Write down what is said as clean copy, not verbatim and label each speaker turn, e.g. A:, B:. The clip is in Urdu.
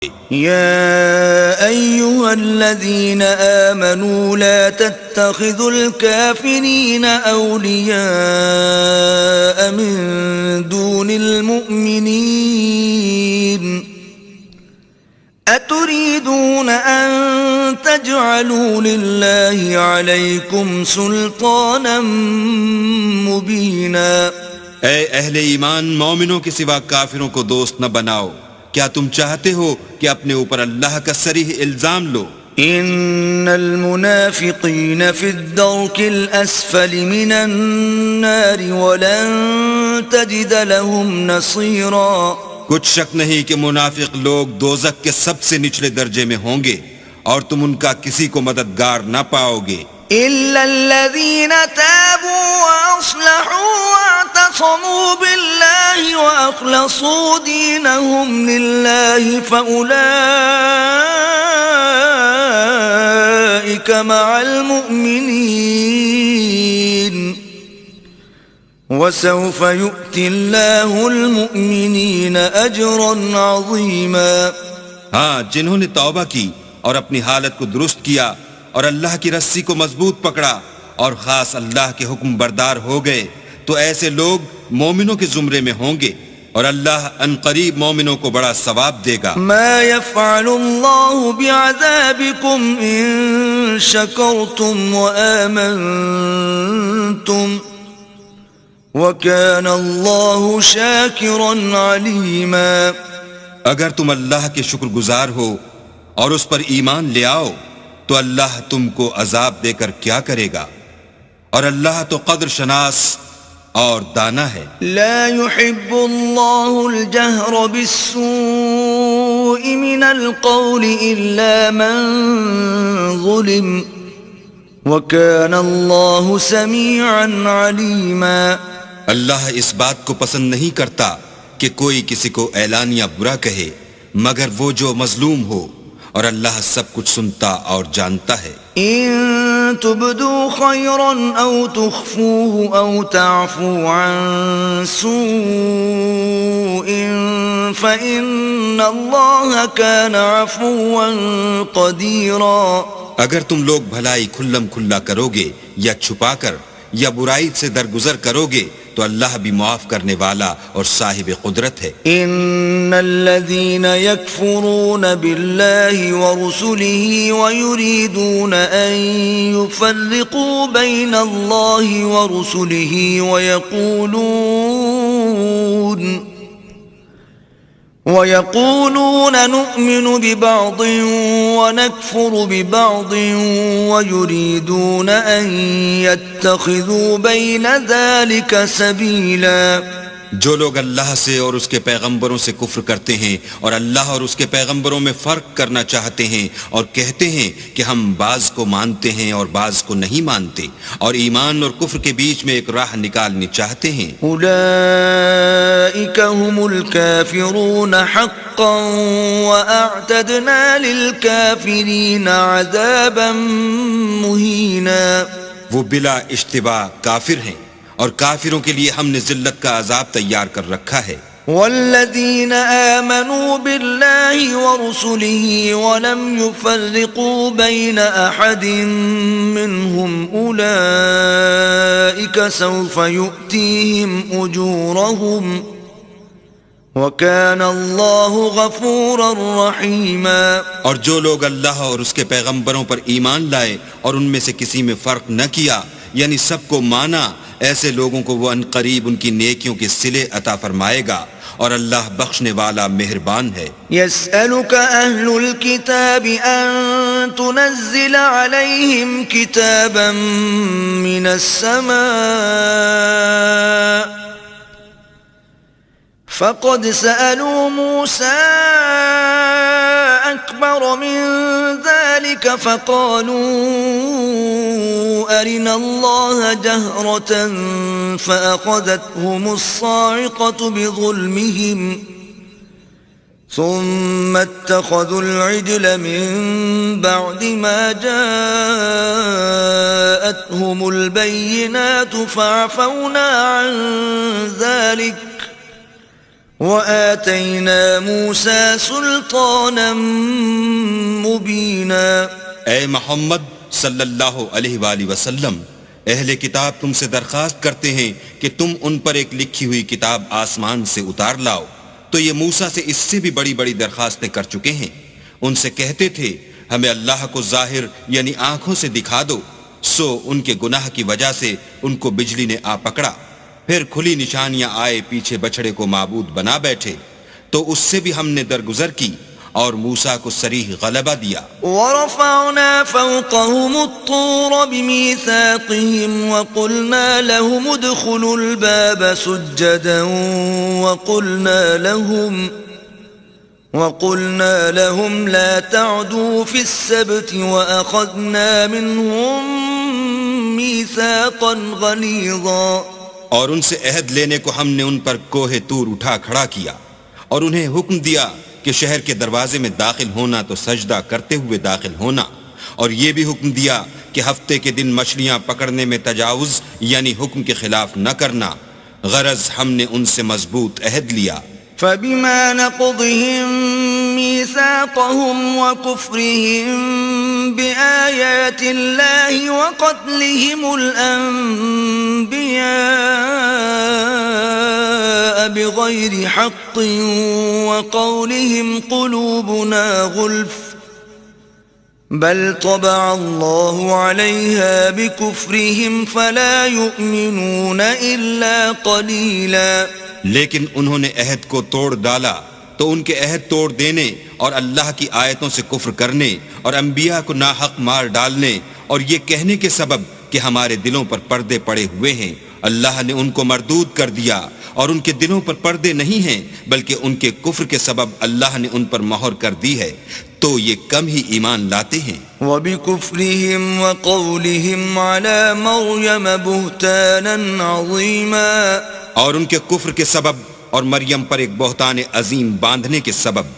A: يا أيها الذين آمنوا لا تتخذوا الكافرين أولياء من دون المؤمنين أتريدون أن تجعلوا لله عليكم سلطانا مبينا۔
B: اے اہل ایمان، مومنوں کے سوا کافروں کو دوست نہ بناؤ۔ کیا تم چاہتے ہو کہ اپنے اوپر اللہ کا صریح الزام لو؟
A: ان المنافقین فی الدرک الاسفل من النار ولن تجد لهم نصیرا۔
B: کچھ شک نہیں کہ منافق لوگ دوزخ کے سب سے نچلے درجے میں ہوں گے اور تم ان کا کسی کو مددگار نہ پاؤ گے۔
A: الا الذین تابوا واصلحوا واعتصموا باللہ واخلصوا دینہم للہ فاولئک مع المؤمنین وسوف یؤتی اللہ المؤمنین اجرا عظیما۔
B: ہاں، جنہوں نے توبہ کی اور اپنی حالت کو درست کیا اور اللہ کی رسی کو مضبوط پکڑا اور خاص اللہ کے حکم بردار ہو گئے تو ایسے لوگ مومنوں کے زمرے میں ہوں گے اور اللہ ان قریب مومنوں کو بڑا ثواب دے گا۔
A: ما يفعل اللہ بعذابکم ان شکرتم وآمنتم وکان اللہ شاکرا علیما۔
B: اگر تم اللہ کے شکر گزار ہو اور اس پر ایمان لے آؤ تو اللہ تم کو عذاب دے کر کیا کرے گا، اور اللہ تو قدر شناس اور دانا ہے۔
A: لا يحب اللہ الجہر بالسوء من القول الا من ظلم وکان اللہ سمیعا علیما۔
B: اللہ اس بات کو پسند نہیں کرتا کہ کوئی کسی کو اعلانیہ برا کہے مگر وہ جو مظلوم ہو، اور اللہ سب کچھ سنتا اور جانتا ہے۔
A: ان تبدوا خیرا او تخفوه او تعفو عن سوء فإن اللہ كان عفوا قدیرا۔
B: اگر تم لوگ بھلائی کھلم کھلا کرو گے یا چھپا کر یا برائی سے درگزر کرو گے تو اللہ بھی معاف کرنے والا اور صاحب قدرت ہے۔
A: ان الذين يكفرون بالله ورسله ويريدون ان يفرقوا بين الله ورسله ويقولون نؤمن ببعض ونكفر ببعض ويريدون أن يتخذوا بين ذلك سبيلا۔
B: جو لوگ اللہ سے اور اس کے پیغمبروں سے کفر کرتے ہیں اور اللہ اور اس کے پیغمبروں میں فرق کرنا چاہتے ہیں اور کہتے ہیں کہ ہم بعض کو مانتے ہیں اور بعض کو نہیں مانتے اور ایمان اور کفر کے بیچ میں ایک راہ نکالنی چاہتے ہیں،
A: اولئک هم الکافرون حقا واعتدنا للکافرین عذابا مہینا۔
B: وہ بلا اشتباہ کافر ہیں اور کافروں کے لیے ہم نے ذلت کا عذاب تیار کر رکھا ہے۔
A: والذین آمنوا باللہ ورسلہ ولم يفرقوا بین احد منہم اولئک سوف یؤتیہم اجورہم وکان اللہ غفورا رحیما۔
B: اور جو لوگ اللہ اور اس کے پیغمبروں پر ایمان لائے اور ان میں سے کسی میں فرق نہ کیا یعنی سب کو مانا، ایسے لوگوں کو وہ ان قریب ان کی نیکیوں کے صلے عطا فرمائے گا اور اللہ بخشنے والا مہربان ہے۔
A: يسألك أهل الكتاب أن تنزل عليهم كتابا من السماء فقد سألوا موسى أكبر من ذلك فقالوا أرنا الله جهرة فأخذتهم الصاعقة بظلمهم ثم اتخذوا العجل من بعد ما جاءتهم البينات فعفونا عن ذلك وآتينا موسى سلطانا مبينا.
B: اے محمد صلی اللہ علیہ وآلہ وسلم، اہل کتاب تم سے درخواست کرتے ہیں کہ تم ان پر ایک لکھی ہوئی کتاب آسمان سے اتار لاؤ، تو یہ موسیٰ سے اس سے بھی بڑی بڑی درخواستیں کر چکے ہیں۔ ان سے کہتے تھے ہمیں اللہ کو ظاہر یعنی آنکھوں سے دکھا دو، سو ان کے گناہ کی وجہ سے ان کو بجلی نے آ پکڑا، پھر کھلی نشانیاں آئے، پیچھے بچڑے کو معبود بنا بیٹھے، تو اس سے بھی ہم نے درگزر کی اور موسیٰ کو صریح غلبہ دیا۔
A: ورفعنا فوقهم الطور بميثاقهم وقلنا لهم ادخلوا الباب سجدا وقلنا لهم لا تعدوا في السبت وأخذنا منهم ميثاقا غليظا۔
B: اور ان سے عہد لینے کو ہم نے ان پر کوہ طور اٹھا کھڑا کیا اور انہیں حکم دیا کہ شہر کے دروازے میں داخل ہونا تو سجدہ کرتے ہوئے داخل ہونا، اور یہ بھی حکم دیا کہ ہفتے کے دن مچھلیاں پکڑنے میں تجاوز یعنی حکم کے خلاف نہ کرنا، غرض ہم نے ان سے مضبوط عہد لیا۔
A: فبما نقضهم ميثاقهم وكفرهم بآيات الله وقتلهم الأنبياء بغير حق وقولهم قلوبنا غلف بل طبع الله عليها بكفرهم فلا يؤمنون إلا قليلا۔
B: لیکن انہوں نے عہد کو توڑ ڈالا تو ان کے عہد توڑ دینے اور اللہ کی آیتوں سے کفر کرنے اور انبیاء کو ناحق مار ڈالنے اور یہ کہنے کے سبب کہ ہمارے دلوں پر پردے پڑے ہوئے ہیں، اللہ نے ان کو مردود کر دیا، اور ان کے دلوں پر پردے نہیں ہیں بلکہ ان کے کفر کے سبب اللہ نے ان پر مہر کر دی ہے، تو یہ کم ہی ایمان لاتے ہیں۔
A: وَبِكُفْرِهِمْ وَقَوْلِهِمْ عَلَى مَرْيَمَ بُهْتَانًا عَظِيمًا،
B: اور ان کے کفر کے سبب اور مریم پر ایک بہتان عظیم باندھنے کے سبب